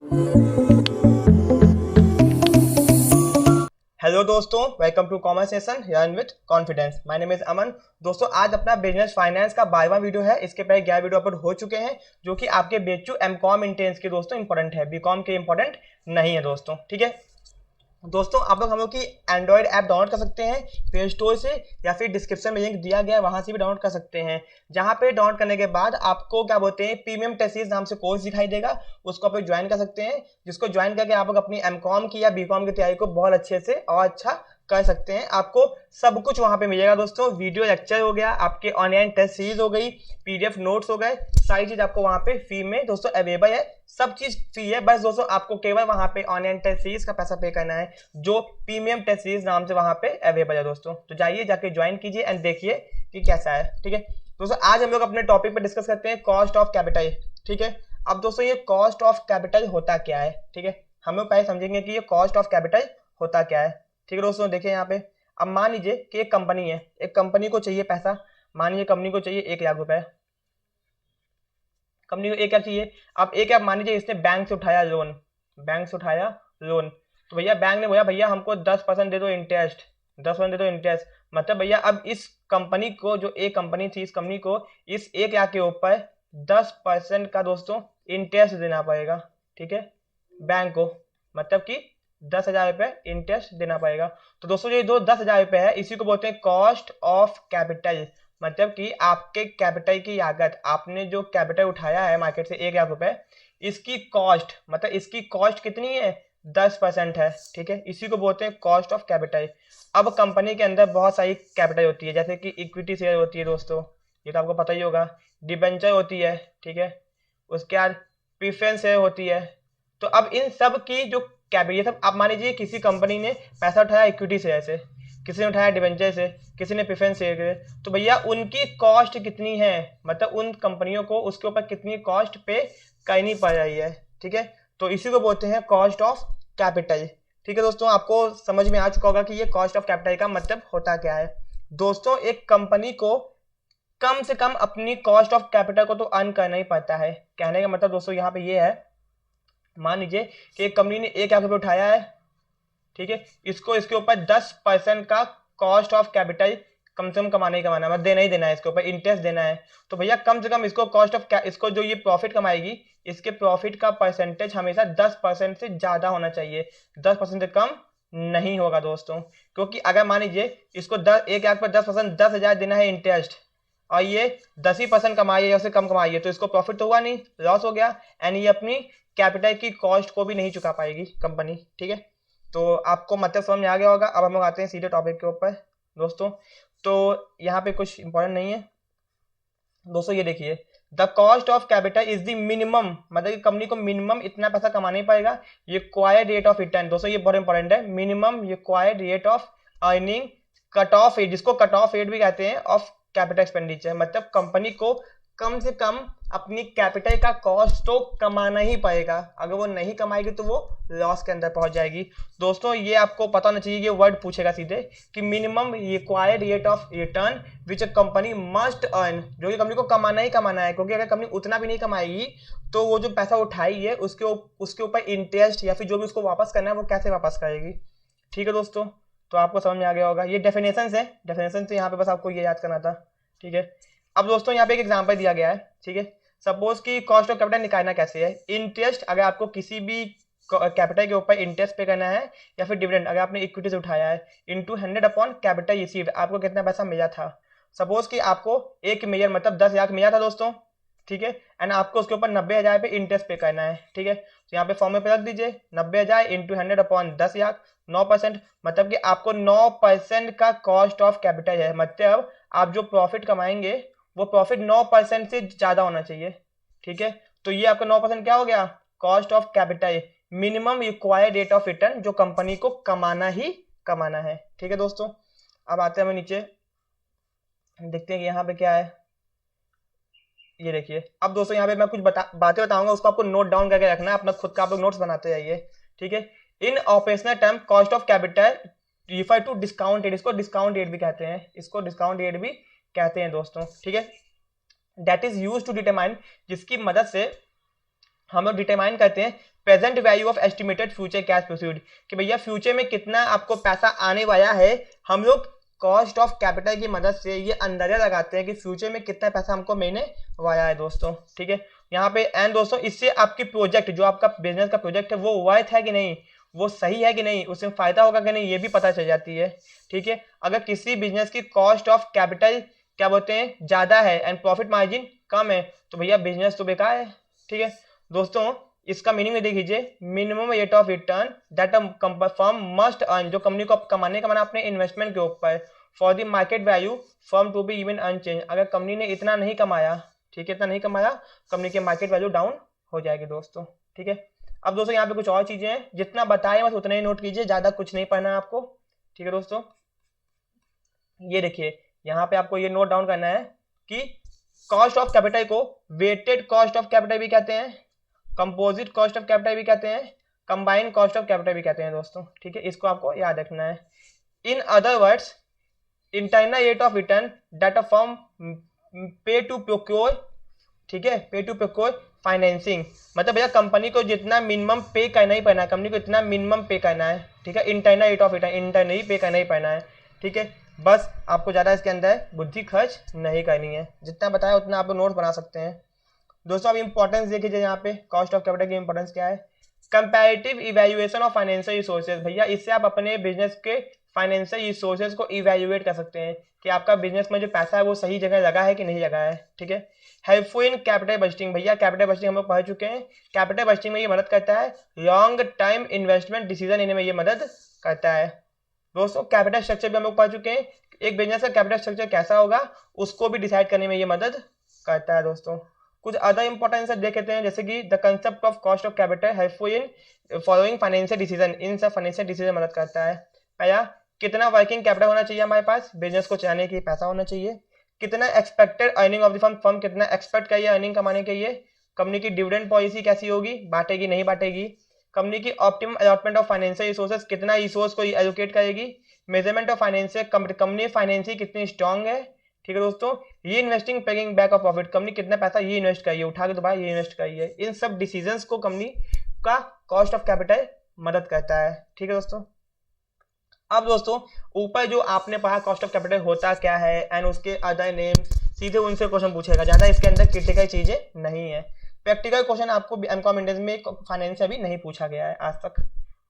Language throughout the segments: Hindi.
हेलो दोस्तों, welcome to commerce session learn with confidence. My name is Aman. दोस्तों, आज अपना बिजनेस फाइनेंस का 12वां वीडियो है। इसके पहले 11 वीडियो अपलोड हो चुके हैं जो कि आपके BHU एमकॉम इंटेंस के दोस्तों इंपॉर्टेंट है, बीकॉम के इंपॉर्टेंट नहीं है दोस्तों। ठीक है दोस्तों, आप लोग हम लोग की एंड्रॉयड ऐप डाउनलोड कर सकते हैं प्ले स्टोर से, या फिर डिस्क्रिप्शन में लिंक दिया गया है वहां से भी डाउनलोड कर सकते हैं। जहां पे डाउनलोड करने के बाद आपको क्या बोलते हैं, प्रीमियम टेसिस नाम से कोर्स दिखाई देगा, उसको आप ज्वाइन कर सकते हैं। जिसको ज्वाइन करके आप लोग अपनी एमकॉम की या बीकॉम की तैयारी को बहुत अच्छे से और अच्छा कर सकते हैं। आपको सब कुछ वहां पे मिलेगा दोस्तों। वीडियो लेक्चर हो गया, आपके ऑनलाइन टेस्ट सीरीज हो गई, PDF नोट्स हो गए, सारी चीज आपको वहां पे फ्री में दोस्तों अवेलेबल है। सब चीज फ्री है, बस दोस्तों आपको केवल वहां पे ऑनलाइन टेस्ट सीरीज का पैसा पे करना है, जो प्रीमियम टेस्ट सीरीज नाम से वहां पे अवेलेबल है दोस्तों। तो जाइए जाके ज्वाइन कीजिए एंड देखिए कि कैसा है। ठीक है दोस्तों, आज हम लोग अपने टॉपिक पे डिस्कस करते हैं कॉस्ट ऑफ कैपिटल। ठीक है, अब दोस्तों ये कॉस्ट ऑफ कैपिटल होता क्या है। ठीक है, हम लोग पहले समझेंगे कि ये कॉस्ट ऑफ कैपिटल होता क्या है। ठीक है दोस्तों, देखिए यहाँ पे, अब मान लीजिए कि एक कंपनी है, एक कंपनी को चाहिए पैसा। मान लीजिए कंपनी को चाहिए 1 लाख रुपए, कंपनी को 1 लाख चाहिए। अब 1 लाख मान लीजिए इसने बैंक से उठाया लोन, बैंक से उठाया लोन। तो भैया बैंक ने बोला भैया हमको 10% दे दो इंटरेस्ट, 10% दे दो इंटरेस्ट। मतलब भैया अब इस कंपनी को, जो एक कंपनी थी, इस कंपनी को इस 1 लाख के ऊपर 10% का दोस्तों इंटरेस्ट देना पड़ेगा। ठीक है, बैंक को, मतलब कि 10,000 रुपये इंटरेस्ट देना पड़ेगा। तो दोस्तों ये जो 10,000 रुपये है, इसी को बोलते हैं कॉस्ट ऑफ कैपिटल। मतलब कि आपके कैपिटल की लागत, आपने जो कैपिटल उठाया है मार्केट से 1 लाख रुपए, इसकी कॉस्ट, मतलब इसकी कॉस्ट कितनी है, 10% है। ठीक है, इसी को बोलते हैं कॉस्ट ऑफ कैपिटल। अब कंपनी के अंदर बहुत सारी कैपिटल होती है, जैसे कि इक्विटी शेयर होती है दोस्तों, ये तो आपको पता ही होगा। डिबेंचर होती है, ठीक है, उसके बाद प्रीफरेंस शेयर होती है। तो अब इन सब की जो कैपिटल, ये सब आप मान लीजिए किसी कंपनी ने पैसा उठाया इक्विटी शेयर से, किसी ने उठाया डिबेंचर से, किसी ने प्रेफरेंस शेयर से, तो भैया उनकी कॉस्ट कितनी है, मतलब उन कंपनियों को उसके ऊपर कितनी कॉस्ट पे करनी पड़ रही है। ठीक है, तो इसी को बोलते हैं कॉस्ट ऑफ कैपिटल। ठीक है दोस्तों, आपको समझ में आ चुका होगा कि ये कॉस्ट ऑफ कैपिटल का मतलब होता क्या है। दोस्तों, एक कंपनी को कम से कम अपनी कॉस्ट ऑफ कैपिटल को तो अर्न करना ही पड़ता है। कहने का मतलब दोस्तों यहाँ पे ये है, मान लीजिए कि एक कंपनी ने 1 लाख रुपये उठाया है, ठीक है, इसको इसके ऊपर 10% का कॉस्ट ऑफ कैपिटल कम से कम कमाना ही कमाना है, मतलब देना ही देना है, इसके ऊपर इंटरेस्ट देना है। तो भैया कम से कम इसको कॉस्ट ऑफ, इसको जो ये प्रॉफिट कमाएगी, इसके प्रॉफिट का परसेंटेज हमेशा 10% से ज्यादा होना चाहिए, 10% से कम नहीं होगा दोस्तों। क्योंकि अगर मान लीजिए इसको 1 लाख पर 10%, 10,000 देना है इंटरेस्ट, और ये 10% कमाई है या उससे कम कमाई है, तो इसको प्रॉफिट तो हुआ नहीं, लॉस हो गया। एंड ये अपनी कैपिटल की कॉस्ट को भी नहीं चुका पाएगी कंपनी। ठीक है, तो आपको मतलब समझ में आ गया होगा। अब हम लोग आते हैं सीधे टॉपिक के ऊपर दोस्तों। तो यहाँ पे कुछ इंपॉर्टेंट नहीं है दोस्तों, ये देखिए, the cost of capital is the minimum, मतलब कि कंपनी को मिनिमम इतना पैसा कमाना ही पड़ेगा। ये रिक्वायर्ड रेट ऑफ रिटर्न, दोस्तों ये बहुत इंपॉर्टेंट है, minimum required rate of earning, cut off rate, जिसको कट ऑफ रेट भी कहते हैं, ऑफ कैपिटल एक्सपेंडिचर। मतलब कंपनी को कम से कम अपनी कैपिटल का कॉस्ट तो कमाना ही पड़ेगा, अगर वो नहीं कमाएगी तो वो लॉस के अंदर पहुंच जाएगी। दोस्तों ये आपको पता होना चाहिए, ये वर्ड पूछेगा सीधे कि minimum required rate of return which a company must earn, जो कि कंपनी को कमाना ही कमाना है। क्योंकि अगर कंपनी उतना भी नहीं कमाएगी तो वो जो पैसा उठाई है उसके ऊपर इंटरेस्ट या फिर जो भी उसको वापस करना है वो कैसे वापस करेगी। ठीक है दोस्तों, तो आपको समझ में आ गया होगा। ये डेफिनेशन है, डेफिनेशन से यहाँ पे बस आपको ये याद करना था। ठीक है, अब दोस्तों यहाँ पे एक एग्जांपल दिया गया है। ठीक है, सपोज कि कॉस्ट ऑफ कैपिटल निकालना कैसे है। इंटरेस्ट, अगर आपको किसी भी कैपिटल के ऊपर इंटरेस्ट पे करना है, या फिर डिविडेंड अगर आपने इक्विटी से उठाया है, इनटू 100 अपॉन कैपिटल रिसीव्ड, आपको कितना पैसा मिला था। सपोज कि आपको 1 मिलियन मतलब 10 लाख मिला था दोस्तों। ठीक है, एंड आपको उसके ऊपर 90,000 पे इंटरेस्ट पे करना है। ठीक है, तो यहाँ पे फॉर्मूले पे रख दीजिए 90,000 इंटू 100 अपॉन 10 लाख, 9%, मतलब कि आपको 9% का कॉस्ट ऑफ कैपिटल है। मतलब आप जो प्रॉफिट कमाएंगे वो प्रॉफिट 9% से ज्यादा होना चाहिए। ठीक है, तो ये आपका 9% क्या हो गया, cost of capital, minimum required rate of return, जो कंपनी को कमाना ही कमाना है। ठीक है दोस्तों, अब आते हैं हम नीचे, देखते हैं कि यहाँ पे क्या है। ये देखिए, अब दोस्तों यहाँ पे मैं कुछ बातें बताऊंगा, उसको आपको नोट डाउन करके रखना है, अपना खुद का आप लोग नोट्स बनाते जाइए। ठीक है, in operational term cost of capital refer to discount rate, इसको डिस्काउंट रेट भी कहते हैं, इसको डिस्काउंट रेट भी कहते हैं दोस्तों। ठीक है, that is use to determine, जिसकी मदद से हम लोग डिटरमाइन करते हैं present value of estimated future cash proceed, कि भैया फ्यूचर में कितना आपको पैसा आने वाला है। हम लोग कॉस्ट ऑफ कैपिटल की मदद से ये अंदाजा लगाते हैं कि फ्यूचर में कितना पैसा हमको मिलने वाला है दोस्तों, ठीक है। यहाँ पे एंड दोस्तों इससे आपकी प्रोजेक्ट, जो आपका बिजनेस का प्रोजेक्ट है वो वर्थ है कि नहीं, वो सही है कि नहीं, उसमें फायदा होगा कि नहीं, ये भी पता चल जाती है, ठीक है। अगर किसी बिजनेस की कॉस्ट ऑफ कैपिटल क्या बोलते हैं ज्यादा है एंड प्रॉफिट मार्जिन कम है, तो भैया बिजनेस तो बेकार है, ठीक है दोस्तों। इसका मीनिंग में देख लीजिए, minimum rate of return that a firm must earn, जो कंपनी को कमाने का माना अपने इन्वेस्टमेंट के ऊपर, for the market value firm to be even unchange, अगर कंपनी ने इतना नहीं कमाया, ठीक है, इतना नहीं कमाया, कंपनी की मार्केट वैल्यू डाउन हो जाएगी दोस्तों, ठीक है। अब दोस्तों यहाँ पे कुछ और चीजें हैं, जितना बताए बस उतना ही नोट कीजिए, ज्यादा कुछ नहीं पढ़ना है आपको, ठीक है दोस्तों। ये देखिए यहाँ पे आपको ये नोट डाउन करना है कि कॉस्ट ऑफ कैपिटल को वेटेड कॉस्ट ऑफ कैपिटल भी कहते हैं, कंपोजिट कॉस्ट ऑफ कैपिटल भी कहते हैं, कंबाइंड कॉस्ट ऑफ कैपिटल भी कहते हैं दोस्तों, ठीक है, इसको आपको याद रखना है। In other words internal rate of return that a firm पे टू प्रोक्योर, ठीक है, पे टू प्रोक्योर फाइनेंसिंग, मतलब भैया कंपनी को जितना मिनिमम पे करना ही पड़ना है, कंपनी को इतना मिनिमम पे करना है, ठीक है, internal rate of return internally पे करना ही पड़ना है, ठीक है। बस आपको ज़्यादा इसके अंदर बुद्धि खर्च नहीं करनी है, जितना बताया उतना आप नोट बना सकते हैं दोस्तों। अब इंपॉर्टेंस देखिए यहाँ पे कॉस्ट ऑफ कैपिटल की इंपॉर्टेंस क्या है। Comparative evaluation of financial resources, भैया इससे आप अपने बिजनेस के फाइनेंशियल रिसोर्सेज को इवैल्यूएट कर सकते हैं कि आपका बिजनेस में जो पैसा है वो सही जगह लगा है कि नहीं लगा है, ठीक है। हेल्पफुल इन कैपिटल बजटिंग, भैया कैपिटल बजटिंग हम लोग पढ़ चुके हैं, कैपिटल बजटिंग में ये मदद करता है, लॉन्ग टाइम इन्वेस्टमेंट डिसीजन लेने में ये मदद करता है दोस्तों। कैपिटल स्ट्रक्चर भी हम लोग पढ़ चुके हैं, एक बिजनेस का कैपिटल स्ट्रक्चर कैसा होगा उसको भी डिसाइड करने में ये मदद करता है दोस्तों। कुछ अदर इंपॉर्टेंस देख लेते हैं, जैसे कि the concept of cost of capital helpful in following financial decision, इन सब फाइनेंशियल डिसीजन मदद करता है। पहला, कितना वर्किंग कैपिटल होना चाहिए हमारे पास, बिजनेस को चलाने के लिए पैसा होना चाहिए। कितना expected earning of the firm, firm कितना एक्सपेक्ट करिए अर्निंग कमाने के लिए। कंपनी की डिविडेंड पॉलिसी कैसी होगी, बांटेगी नहीं बांटेगी। कंपनी की optimum allotment of financial resources, कितना रिसोर्स को एलोकेट करेगी। Measurement of financial, company financial कितनी स्ट्रांग है, ठीक है दोस्तों। ये investing paying back of profit, company कितना पैसा ये इन्वेस्ट करिए, उठा के दोबारा ये इन्वेस्ट करिए। इन सब डिसीजंस को कंपनी का कॉस्ट ऑफ कैपिटल मदद करता है, ठीक है दोस्तों। अब दोस्तों ऊपर जो आपने पढ़ा कॉस्ट ऑफ कैपिटल होता क्या है एंड उसके अदर नेम्स, सीधे उनसे क्वेश्चन पूछेगा, ज्यादा इसके अंदर क्रिटिकल चीजें नहीं है। प्रैक्टिकल क्वेश्चन आपको एमकॉम इंडेक्स में फाइनेंस से अभी नहीं पूछा गया है आज तक,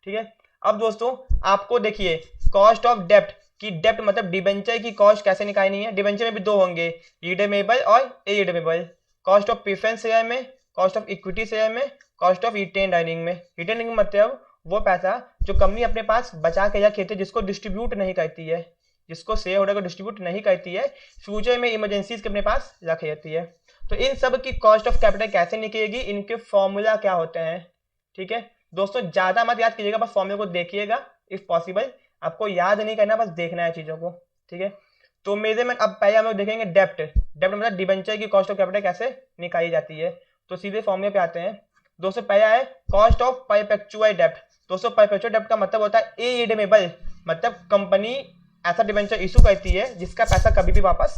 ठीक है। अब दोस्तों आपको देखिए कॉस्ट ऑफ डेप्ट की, डेप्ट मतलब डिबेंचर की कॉस्ट कैसे निकालनी है। डिबेंचर में भी दो होंगे, रिडीमेबल और irredeemable. Cost of preference share में, कॉस्ट ऑफ इक्विटी शेयर में, कॉस्ट ऑफ रिटेन्ड अर्निंग में। रिटेन्ड अर्निंग मतलब वो पैसा जो कंपनी अपने पास बचा के रखी है, जिसको डिस्ट्रीब्यूट नहीं करती है, जिसको शेयर होल्डर को डिस्ट्रीब्यूट नहीं करती है, फ्यूचर में इमरजेंसीज के अपने पास रखी रहती है। तो इन सब की कॉस्ट ऑफ कैपिटल कैसे निकलेगी, इनके फॉर्मूला क्या होते हैं, ठीक है दोस्तों। ज्यादा मत याद कीजिएगा, बस फॉर्मूला को देखिएगा इफ पॉसिबल, आपको याद नहीं करना, बस देखना है चीजों को, ठीक है। तो मेजरमेंट, अब पहले हम लोग देखेंगे डेप्ट। डेप्ट मतलब डिबेंचर की कॉस्ट ऑफ कैपिटल कैसे निकाली जाती है, तो सीधे फॉर्मूले पे आते हैं दोस्तों। पहला है कॉस्ट ऑफ परपेचुअल डेप्ट। दोस्तों परपेचुअल डेप्ट का मतलब होता है इरिडीमेबल, मतलब कंपनी ऐसा डिबेंचर इशू करती है जिसका पैसा कभी भी वापस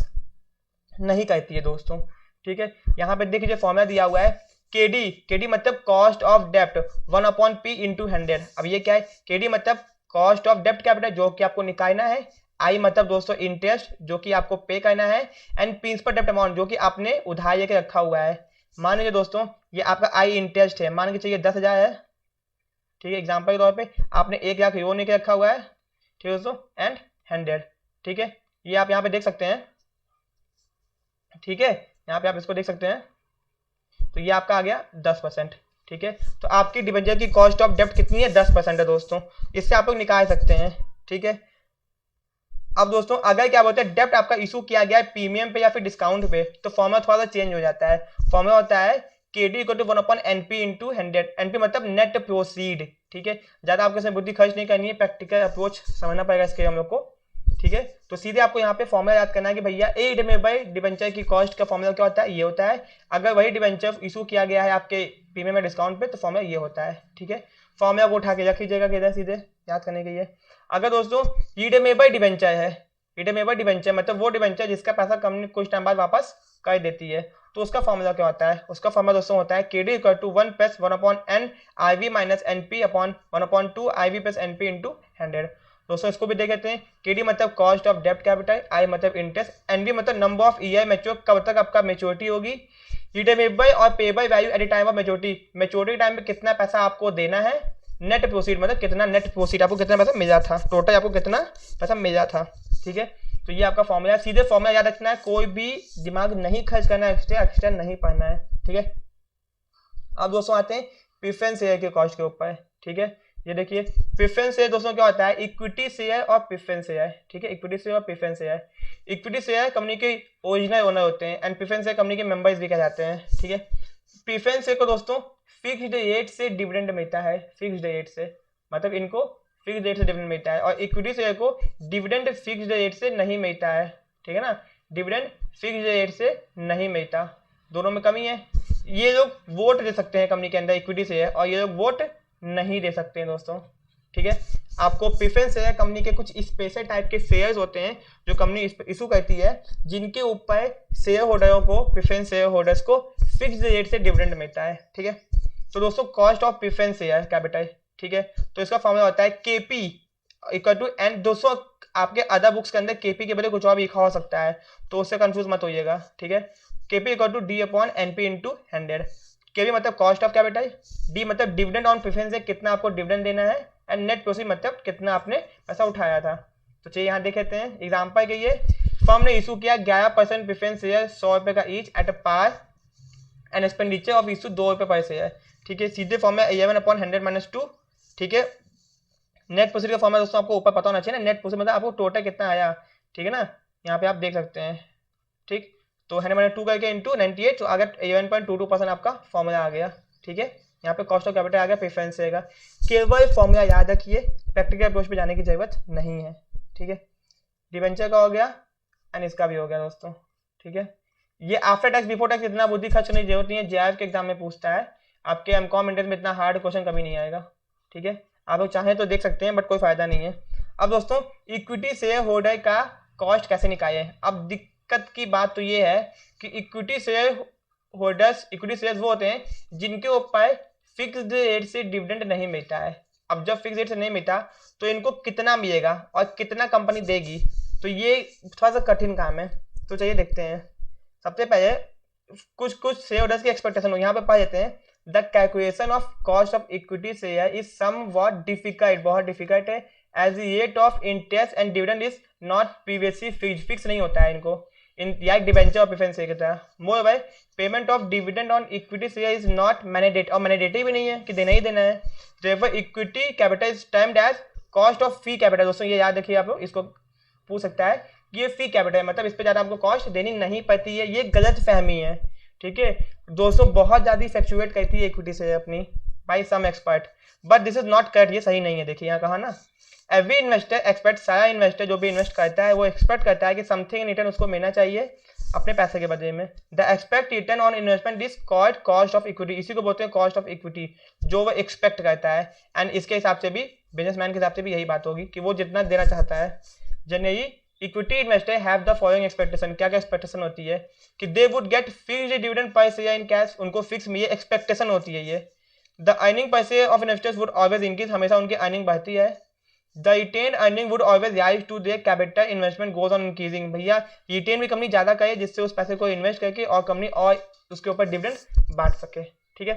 नहीं करती है दोस्तों, ठीक है। यहाँ पे देखिए फॉर्मूला दिया हुआ है केडी, केडी मतलब कॉस्ट ऑफ डेप्ट 1/p इंटू 100। अब ये क्या है, केडी मतलब कॉस्ट ऑफ डेप्ट कैपिटल जो कि आपको निकालना है, आई मतलब दोस्तों इंटरेस्ट जो कि आपको पे करना है, एंड प्रिंसिपल डेप्ट अमाउंट जो कि आपने उधार लेके रखा हुआ है। मान लीजिए दोस्तों ये आपका आई इंटरेस्ट है, मान के चलिए 10,000 है, ठीक है, एग्जाम्पल के तौर पे आपने 1 लाख यूरो लेके रखा हुआ है, ठीक है दोस्तों, एंड 100, ठीक है। ये आप यहाँ पे देख सकते हैं, ठीक है, यहाँ पे आप इसको देख सकते हैं, तो ये आपका आ गया 10%, ठीक है। तो आपकी डिबेंचर की कॉस्ट ऑफ डेप्ट कितनी है, 10% है दोस्तों, इससे आप लोग निकाल सकते हैं, ठीक है। अब दोस्तों अगर क्या बोलते हैं डेप्ट आपका इशू किया गया है प्रीमियम पे या फिर डिस्काउंट पे, तो फॉर्मूला थोड़ा सा चेंज हो जाता है। फॉर्मूला होता है KD equal to 1/NP into 100। NP मतलब नेट प्रोसीड, ठीक है। ज्यादा आपको इसमें बुद्धि खर्च नहीं करनी है, प्रैक्टिकल अप्रोच समझना पड़ेगा इसके हम लोग को, ठीक है। तो सीधे आपको यहाँ पे फॉर्मूला याद करना है कि भैया इरिडीमेबल डिबेंचर की कॉस्ट का फॉर्मूला क्या होता है, ये होता है। अगर वही डिबेंचर इशू किया गया है आपके प्रीमियम में डिस्काउंट पे, तो फॉर्मूला ये होता है, ठीक है। फॉर्मूला को उठा के रख लीजिएगा किधर, सीधे याद करने के लिए। अगर दोस्तों रिडीमेबल डिबेंचर है, रिडीमेबल डिबेंचर मतलब वो डिबेंचर जिसका पैसा कंपनी कुछ टाइम बाद वापस कर देती है, तो उसका फॉर्मूला क्या होता है, उसका फॉर्मूला दोस्तों होता है KD equal to 1 plus 1/n IV minus NP upon 1/2 IV plus NP into 100। दोस्तों इसको भी देख लेते हैं। KD मतलब कॉस्ट ऑफ डेब्ट कैपिटल, I मतलब इंटरेस्ट, NP मतलब नंबर ऑफ ईयर मैच्योर, कब तक आपका मेच्योरिटी होगी, रिडेमेबल और payable value at the time of maturity, maturity time पे कितना पैसा आपको देना है, नेट प्रोसीड मतलब कितना नेट प्रोसीड आपको कितना पैसा मिला था, टोटल आपको कितना पैसा मिला था। ठीक है, तो ये आपका फॉर्मूला, सीधे फॉर्मूला याद रखना है, कोई भी दिमाग नहीं खर्च करना है, एक्स्ट्रा नहीं पढ़ना है। ठीक है, अब दोस्तों आते हैं प्रेफरेंस शेयर के कॉस्ट के ऊपर। ठीक है, ये देखिए प्रेफरेंस शेयर दोस्तों क्या होता है, इक्विटी शेयर और प्रेफरेंस शेयर। ठीक है, इक्विटी शेयर और preference share. Equity share company के ओरिजिनल ओनर होते हैं एंड प्रेफरेंस शेयर कंपनी के मेंबर्स भी कह जाते हैं। ठीक है, प्रेफरेंस शेयर को दोस्तों फिक्स्ड रेट से डिविडेंड मिलता है, फिक्स्ड रेट से, मतलब इनको फिक्स्ड रेट से डिविडेंड मिलता है, और इक्विटी शेयर को डिविडेंड फिक्स्ड रेट से नहीं मिलता है। ठीक है ना, डिविडेंड फिक्स्ड रेट से नहीं मिलता, दोनों में कमी है। ये लोग वोट दे सकते हैं कंपनी के अंदर इक्विटी शेयर, और ये लोग वोट नहीं दे सकते हैं दोस्तों। ठीक है, आपको प्रेफरेंस शेयर कंपनी के कुछ स्पेशल टाइप के शेयर्स होते हैं जो कंपनी इशू करती है, जिनके ऊपर शेयर होल्डरों को, प्रेफरेंस शेयर होल्डर्स को फिक्स्ड रेट से डिविडेंड मिलता है। ठीक है, तो दोस्तों cost of preference share capital. ठीक है, तो इसका फॉर्मूला होता है KP इक्वल टू, एंड दोस्तों आपके अदर बुक्स के अंदर KP के बदले कुछ और भी लिखा हो सकता है, तो उससे कंफ्यूज मत होइएगा। ठीक है, KP equal to D upon NP into 100। KP मतलब कॉस्ट ऑफ कैपिटल, D मतलब डिविडेंड ऑन प्रेफरेंस से कितना आपको डिविडेंड देना है, एंड नेट प्रोसीड मतलब कितना आपने पैसा उठाया था। तो चलिए यहाँ देख लेते हैं एग्जाम्पल के लिए। फर्म ने इशू किया 11% प्रेफरेंस शेयर 100 रुपये का each at a par and expenditure of issue 2 रुपये पर शेयर। ठीक है, सीधे फॉर्म में 11/100 माइनस 2। ठीक है, नेट प्रोसीड का फॉर्म दोस्तों आपको ऊपर पता होना चाहिए ना, नेट प्रोसीड मतलब आपको टोटल कितना आया। ठीक है ना, यहाँ पे आप देख सकते हैं। ठीक, तो 100/2 करके इंटू 98, तो अगर 11.22% आपका फॉर्मूला आ गया। ठीक है, यहाँ पे कॉस्ट ऑफ कैपिटल आ गया प्रेफरेंस शेयर का। केवल फॉर्मूला याद रखिए, प्रैक्टिकल अप्रोच पे जाने की जरूरत नहीं है। ठीक है, डिवेंचर का हो गया एंड इसका भी हो गया दोस्तों। ठीक है, ये आफ्टर टैक्स बिफोर टैक्स इतना बुद्धि खर्च करने की जरूरत नहीं है, JIF के एग्जाम में पूछता है, आपके MCOM इंटर में इतना हार्ड क्वेश्चन कभी नहीं आएगा। ठीक है, आप लोग चाहें तो देख सकते हैं, बट कोई फायदा नहीं है। अब दोस्तों इक्विटी शेयर होल्डर का कॉस्ट कैसे निकाले। अब दिक्कत की बात तो ये है कि equity share holders, equity shares वो होते हैं जिनके ऊपर फिक्स्ड रेट से डिविडेंड नहीं मिलता है। अब जब फिक्स रेट से नहीं मिलता तो इनको कितना मिलेगा और कितना कंपनी देगी, तो ये थोड़ा सा कठिन काम है। तो चलिए देखते हैं। सबसे पहले कुछ शेयर होल्डर्स की एक्सपेक्टेशन हो, यहाँ पे पा लेते हैं। The calculation of cost of equity share is somewhat difficult, बहुत डिफिकल्ट है, as the rate of interest and dividend is not previously fixed, fix नहीं होता है इनको, इन या डिवेंचर ऑफ प्रेफरेंस शेयर की तरह। Moreover payment of dividend on equity share is not mandatory, और मैंडेटरी भी नहीं है कि देना ही देना है। therefore equity capital is termed as cost of free capital. दोस्तों ये याद रखिए, आप लोग इसको पूछ सकता है कि ये फ्री कैपिटल है, मतलब इस पे ज्यादा आपको कॉस्ट देनी नहीं पड़ती है, ये गलत फहमी है। ठीक है दोस्तों, बहुत ज्यादा फ्लक्चुएट करती है इक्विटी शेयर अपनी by some expert, but this is not correct, ये सही नहीं है। देखिए यहाँ कहा ना, एवरी इन्वेस्टर एक्सपेक्ट, सारा इन्वेस्टर जो भी इन्वेस्ट करता है वो एक्सपेक्ट करता है कि समथिंग इन रिटर्न उसको मिलना चाहिए अपने पैसे के बदले में। The expect return on investment is called cost of equity, इसी को बोलते हैं कॉस्ट ऑफ इक्विटी, जो वो एक्सपेक्ट करता है। एंड इसके हिसाब से भी, बिजनेसमैन के हिसाब से भी यही बात होगी कि वो जितना देना चाहता है। Generally equity investor have the following expectation, क्या क्या एक्सपेक्टेशन होती है कि they would get fixed dividend per share in cash, उनको फिक्स मिले, एक्सपेक्टेशन होती है ये। The earning per share of investors would always increase, हमेशा उनकी अर्निंग बढ़ती है। The retained earning would always rise to their capital investment goes on increasing, भैया रिटेन भी कंपनी ज्यादा करे जिससे उस पैसे को इन्वेस्ट करके और कंपनी और उसके ऊपर डिविडेंड बांट सके। ठीक है,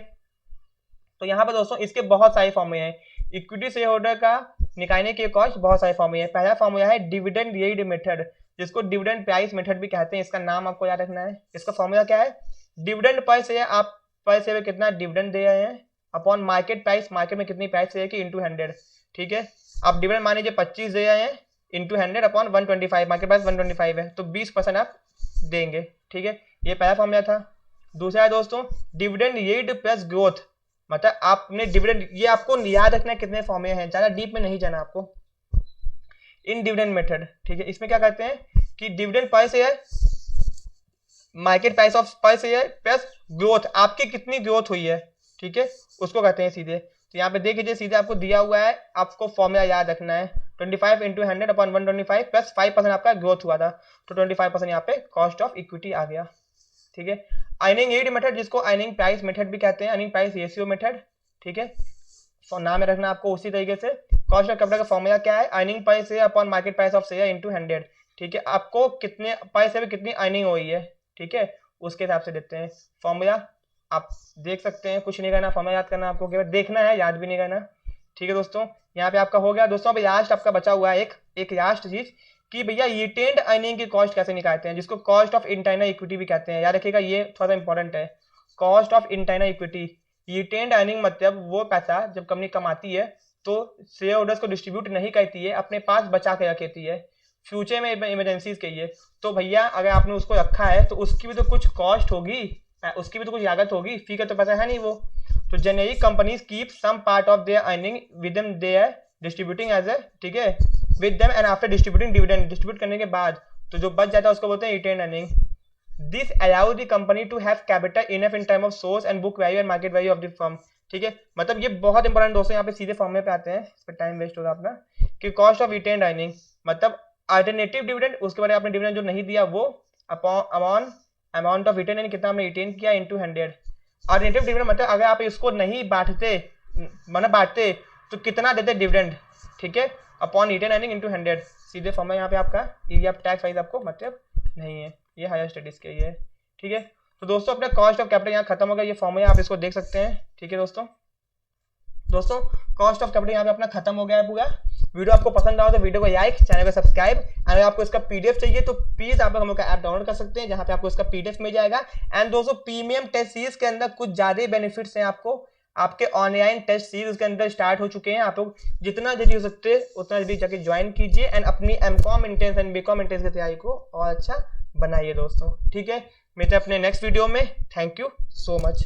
तो यहाँ पर दोस्तों इसके बहुत सारे फॉर्मूले हैं, इक्विटी शेयर होल्डर का निकालने के कॉस्ट बहुत सारे फॉर्मूले हैं। पहला फॉर्मूला है डिविडेंड यील्ड मेथड, जिसको डिविडेंड प्राइस मेथड भी कहते हैं, इसका नाम आपको याद रखना है। इसका फॉर्मूला क्या है, डिविडेंड पर शेयर, आप पर शेयर में कितना डिविडेंड दे रहे हैं अपॉन मार्केट प्राइस, मार्केट में कितनी प्राइस शेयर की इंटू 100। ठीक है, आप डिविडेंड मान लीजिए 25 दे रहे हैं इंटू 100 अपॉन 125, मार्केट प्राइस 125 है तो 20% आप देंगे। ठीक है, ये पहला फॉर्मूला था। दूसरा है दोस्तों डिविडेंड यील्ड प्लस ग्रोथ, मतलब आपने डिविडेंड, ये आपको याद रखना है कितने फॉर्मूले हैं, ज्यादा डीप में नहीं जाना आपको। इन डिविडेंड मेथड, ठीक है, इसमें क्या करते हैं कि dividend per share, market price of पर शेयर प्लस ग्रोथ, आपकी कितनी ग्रोथ हुई है, ठीक है, उसको कहते हैं सीधे। तो यहाँ पे देख लीजिए सीधे आपको दिया हुआ है, आपको फॉर्मूला याद रखना है 25 इंटू 100 अपॉन 125 प्लस 5% आपका ग्रोथ हुआ था, तो 25% यहाँ पे कॉस्ट ऑफ इक्विटी आ गया। ठीक है, अर्निंग यील्ड मेथड, जिसको अर्निंग प्राइस मेथड भी कहते हैं, अर्निंग प्राइस रेशियो मेथड, ठीक है, नाम में रखना आपको उसी तरीके से। कॉस्ट ऑफ कैपिटल का फॉर्मूला क्या है, earning per share upon market price of share into 100, ठीक है, आपको कितने पर शेयर कितनी अर्निंग हुई है, ठीक है, उसके हिसाब से देते हैं फॉर्मूला। आप देख सकते हैं, कुछ नहीं करना, फॉर्मूला याद करना आपको, केवल देखना है, याद भी नहीं करना, ठीक है दोस्तों। यहाँ पे आपका हो गया दोस्तों। अभी लास्ट आपका बचा हुआ है एक लास्ट चीज कि भैया रिटेन्ड अर्निंग की कॉस्ट कैसे निकालते हैं, जिसको कॉस्ट ऑफ इंटरनल इक्विटी भी कहते हैं। याद रखिएगा, ये थोड़ा सा इंपॉर्टेंट है। Cost of internal equity, retained earning मतलब वो पैसा जब कंपनी कमाती है तो शेयर होल्डर्स को डिस्ट्रीब्यूट नहीं करती है, अपने पास बचा के रखती है फ्यूचर में इमरजेंसीज के लिए। तो भैया अगर आपने उसको रखा है तो उसकी भी तो कुछ कॉस्ट होगी, उसकी भी तो कुछ लागत होगी, फी का तो पैसा है नहीं वो। तो generic companies keep some part of their earning with them they are distributing as a, ठीक है, with them and after distributing dividend, distribute करने के बाद तो जो बच जाता है उसको बोलते हैं retained earning. This allow the company to have capital enough in term of source and book value and market value of the firm, ठीक है। मतलब ये बहुत इंपॉर्टेंट दोस्तों, यहाँ पे सीधे फॉर्मूले पे आते हैं, इस पर टाइम वेस्ट होगा अपना, कि कॉस्ट ऑफ रिटेन्ड अर्निंग मतलब अल्टरनेटिव डिविडेंड, उसके बाद आपने डिविडेंड जो नहीं दिया वो अपॉन अमाउंट ऑफ रिटेन, कितना आपने रिटेन किया इनटू 100। अल्टरनेटिव डिविडेंड मतलब अगर आप इसको नहीं बांटते, मतलब बांटते तो कितना देते डिविडेंड, ठीक है, अपॉन रिटेन अर्निंग इनटू 100, सीधे फॉर्मूला यहाँ पे आपका, ये आप टैक्स वाइज आपको मतलब नहीं है, ये हायर स्टडीज के लिए, ठीक है। तो दोस्तों अपना कॉस्ट ऑफ कैपिटल यहाँ खत्म हो गया, ये फॉर्मूला आप इसको देख सकते हैं, ठीक है दोस्तों। कॉस्ट ऑफ कैपिटल यहाँ पे अपना खत्म हो गया है पूरा। वीडियो आपको पसंद आया तो वीडियो को लाइक, चैनल को सब्सक्राइब। अगर आपको इसका पीडीएफ चाहिए तो प्लीज आप लोग हम लोग का ऐप डाउनलोड कर सकते हैं, जहां पे आपको इसका पीडीएफ मिल जाएगा। एंड दोस्तों प्रीमियम टेस्ट सीरीज के अंदर कुछ ज्यादा बेनिफिट्स हैं आपको, आपके ऑनलाइन टेस्ट सीरीज उसके अंदर स्टार्ट हो चुके हैं। आप लोग जितना जल्दी हो सकते हैं उतना जल्दी जाके ज्वाइन कीजिए एंड अपनी MCom entrance and BCom entrance की तैयारी को और अच्छा बनाइए दोस्तों, ठीक है। मिलते हैं अपने नेक्स्ट वीडियो में। Thank you so much.